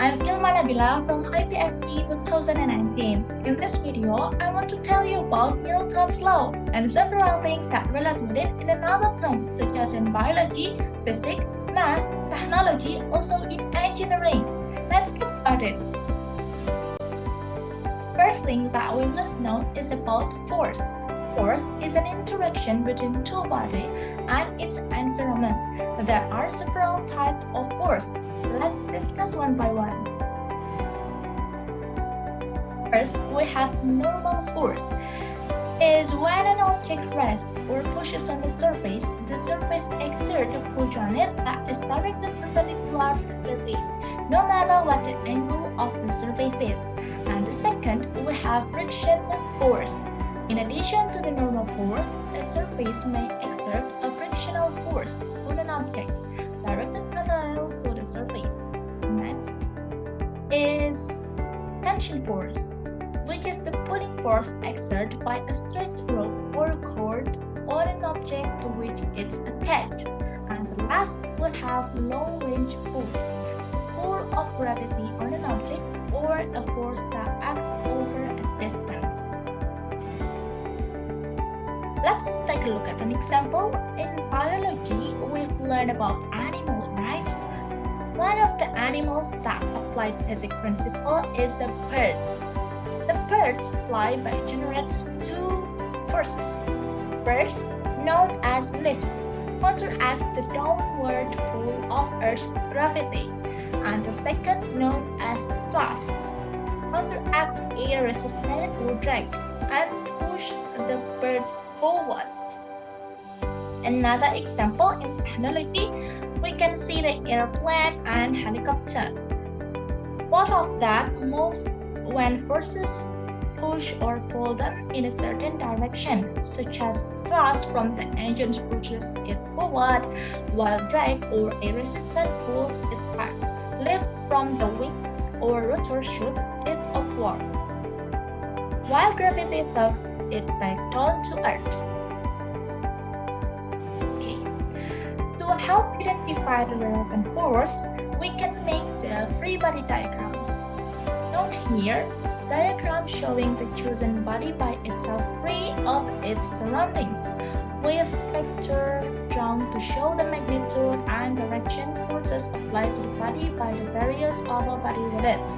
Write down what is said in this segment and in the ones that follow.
I'm Ilma Nabila from IPSE 2019. In this video, I want to tell you about Newton's law and several things that relate to it in another term, such as in biology, physics, math, technology, also in engineering. Let's get started. First thing that we must know is about force. Force is an interaction between two bodies and its environment. There are several types of force. Let's discuss one by one. First, we have normal force. Is when an object rests or pushes on the surface exerts a push on it that is directed perpendicular to the surface, no matter what the angle of the surface is. And the second, we have friction force. In addition to the normal force, a surface may exert a frictional force on an object directed parallel to the surface. Next is tension force, which is the pulling force exerted by a stretched rope or cord on an object to which it's attached. And last, we have long-range force, the pull of gravity on an object or a force that acts over a distance. Let's take a look at an example. In biology, we've learned about animals, right? One of the animals that apply the physics principle is the birds. The birds fly by generates two forces. First, known as lift, counteracts the downward pull of Earth's gravity, and the second, known as thrust, counteracts air resistance or drag and push the birds forwards. Another example in technology, we can see the airplane and helicopter. Both of that move when forces push or pull them in a certain direction, such as thrust from the engine pushes it forward, while drag or air resistance pulls it back. Lift from the wings or rotor shoots it upward, while gravity tugs it back down to Earth. Okay. To help identify the relevant force, we can make the free body diagrams. Shown here, diagram showing the chosen body by itself free of its surroundings, with vector drawn to show the magnitude and direction forces applied to the body by the various other body with it.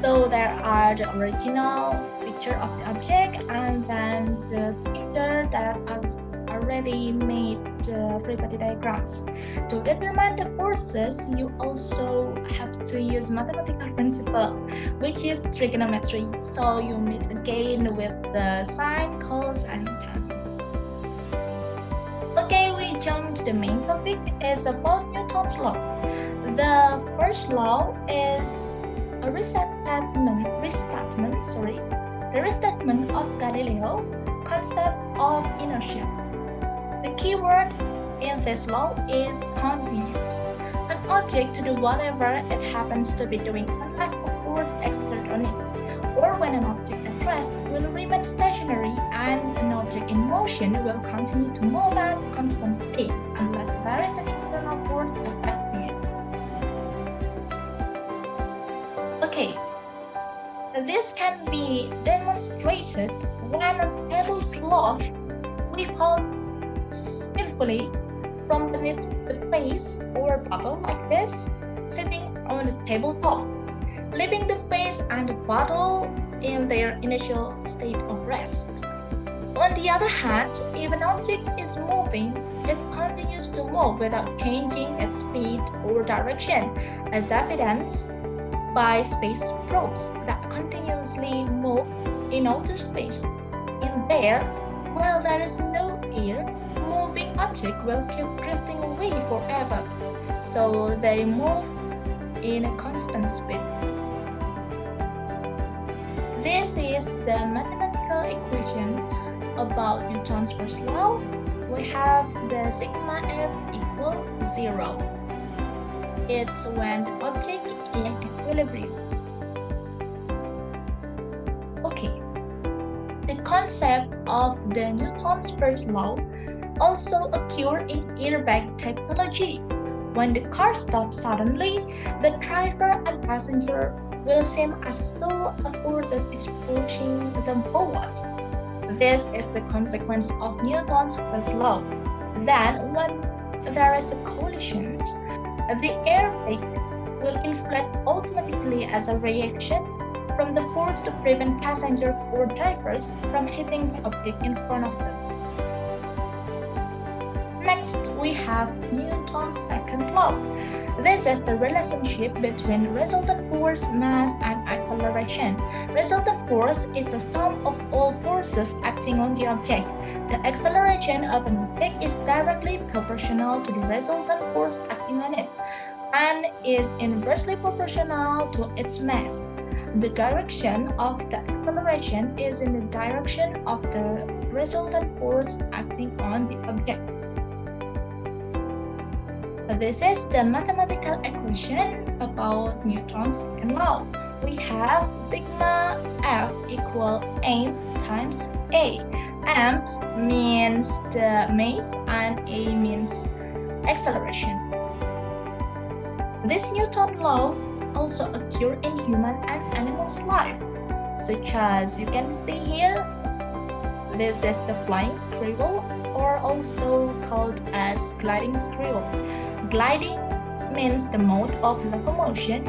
So there are the original picture of the object and then the picture that are already made free body diagrams. To determine the forces, you also have to use mathematical principle, which is trigonometry. So you meet again with the sine, cos, and tan. Okay, we jump to the main topic. Is about Newton's law. The first law is a restatement of Galileo concept of inertia. The key word in this law is continuous. An object to do whatever it happens to be doing unless a force exerted on it, or when an object at rest will remain stationary and an object in motion will continue to move at constant speed unless there is an external force affecting it. Okay, this can be demonstrated when a tablecloth withheld skillfully from beneath the face or bottle like this, sitting on the tabletop, leaving the face and the bottle in their initial state of rest. On the other hand, if an object is moving, it continues to move without changing its speed or direction, as evidenced by space probes that continuously move in outer space. In there, where there is no air, moving object will keep drifting away forever, so they move in a constant speed. This is the mathematical equation about Newton's first law. We have the sigma f equal 0. It's when the object is in equilibrium. Okay, the concept of the Newton's first law also occur in airbag technology, When the car stops suddenly, the driver and passenger will seem as though a force is pushing them forward. This is the consequence of Newton's first law. Then, when there is a collision, the airbag will inflate automatically as a reaction from the force to prevent passengers or drivers from hitting the object in front of them. Next, we have Newton's second law. This is the relationship between resultant force, mass, and acceleration. Resultant force is the sum of all forces acting on the object. The acceleration of an object is directly proportional to the resultant force acting on it, and is inversely proportional to its mass. The direction of the acceleration is in the direction of the resultant force acting on the object. This is the mathematical equation about Newton's second law. We have sigma F equal m times a. M means the mass and a means acceleration. This Newton law also occur in human and animals' life, such as you can see here. This is the flying squirrel, or also called as gliding squirrel. Gliding means the mode of locomotion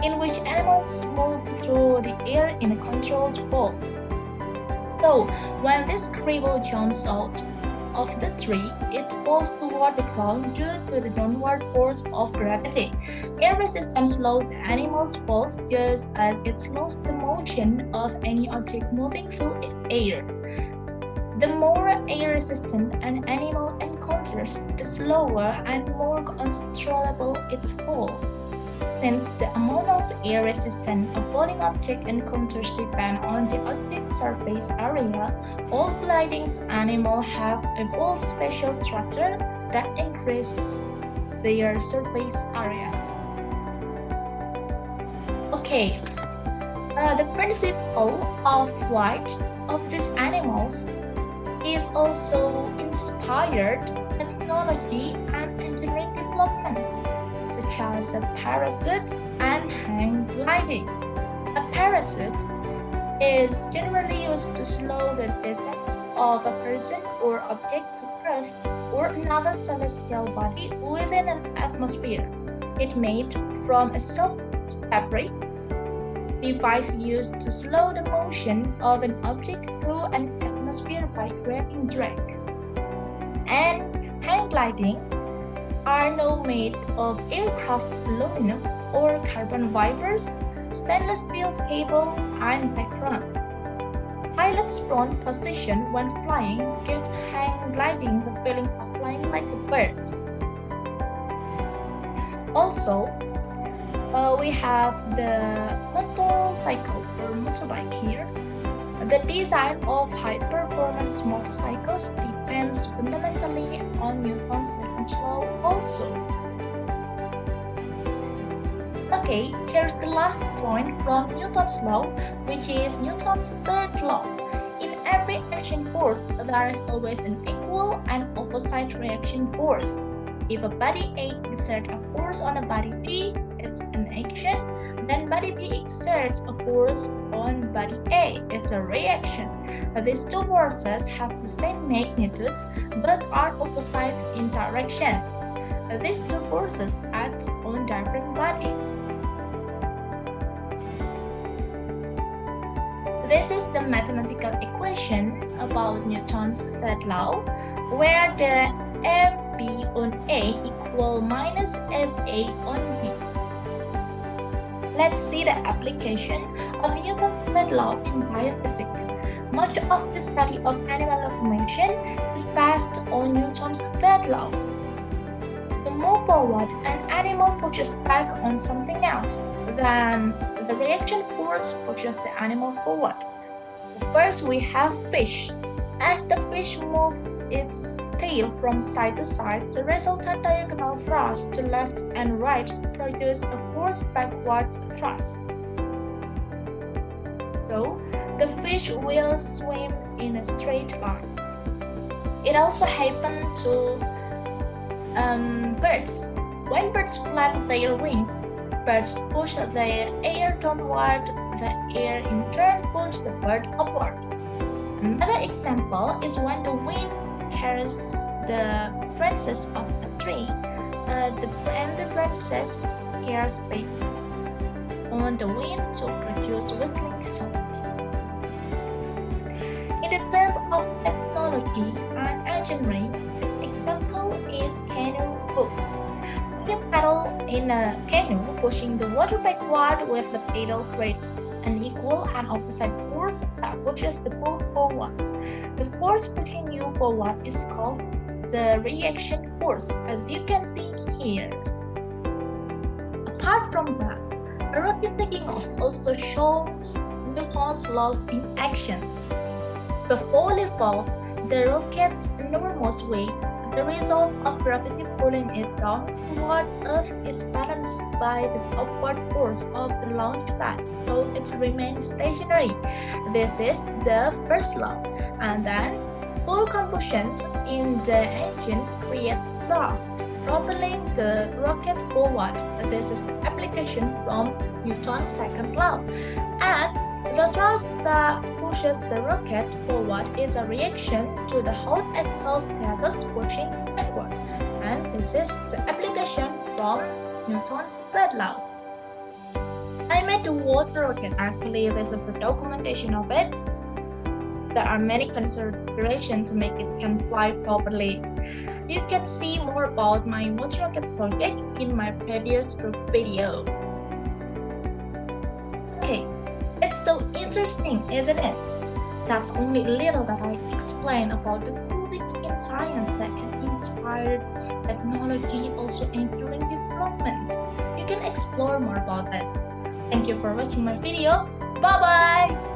in which animals move through the air in a controlled fall. So, when this squirrel jumps out of the tree, it falls toward the ground due to the downward force of gravity. Air resistance slows the animal's fall just as it slows the motion of any object moving through air. The more air-resistant an animal encounters, the slower and more controllable its fall. Since the amount of air resistance a falling object encounters depend on the object's surface area, all gliding animals have evolved special structure that increase their surface area. Okay, the principle of flight of these animals is also inspired technology and engineering development, such as a parachute and hang gliding. A parachute is generally used to slow the descent of a person or object to Earth or another celestial body within an atmosphere. It's made from a soft fabric device used to slow the motion of an object through an atmosphere by creating drag. And hang gliding are now made of aircraft aluminum or carbon fibers, stainless steel cable, and background. Pilot's prone position when flying gives hang gliding the feeling of flying like a bird. Also, we have the motorcycle or motorbike here. The design of high-performance motorcycles depends fundamentally on Newton's second law also. Okay, here's the last point from Newton's law, which is Newton's third law. In every action force, there is always an equal and opposite reaction force. If a body A exerts a force on a body B, it's an action. Then body B exerts a force on body A, it's a reaction. These two forces have the same magnitude but are opposite in direction. These two forces act on different bodies. This is the mathematical equation about Newton's third law, where the Fb on A equal minus Fa on B. Let's see the application of Newton's third law in biophysics. Much of the study of animal locomotion is based on Newton's third law. To move forward, an animal pushes back on something else, then the reaction force pushes the animal forward. First, we have fish. As the fish moves its tail from side to side, the resultant diagonal thrust to left and right produces a forced backward thrust. So, the fish will swim in a straight line. It also happens to birds. When birds flap their wings, birds push the air downward, the air in turn pushes the bird upward. Another example is when the wind carries the branches of a tree, and the branches carries on the wind to produce whistling sounds. In the term of technology and engineering, the example is canoe boat. The paddle in a canoe pushing the water backward with the paddle creates an equal and opposite force that pushes the boat forward. The force pushing you forward is called the reaction force, as you can see here. Apart from that, a rocket taking off also shows Newton's laws in action. Before liftoff, the rocket's enormous weight, the result of gravity pulling it down toward Earth, is balanced by the upward force of the launch pad, so it remains stationary. This is the first law. And then, full combustion in the engines creates thrust, propelling the rocket forward. This is the application from Newton's second law. And the thrust that pushes the rocket forward is a reaction to the hot exhaust gases pushing backward. And this is the application from Newton's third law. I made the water rocket. Actually, this is the documentation of it. There are many considerations to make it can fly properly. You can see more about my water rocket project in my previous group video. Okay, it's so interesting, isn't it? That's only a little that I explained about the cool things in science that can inspire technology, also including developments. You can explore more about that. Thank you for watching my video. Bye-bye!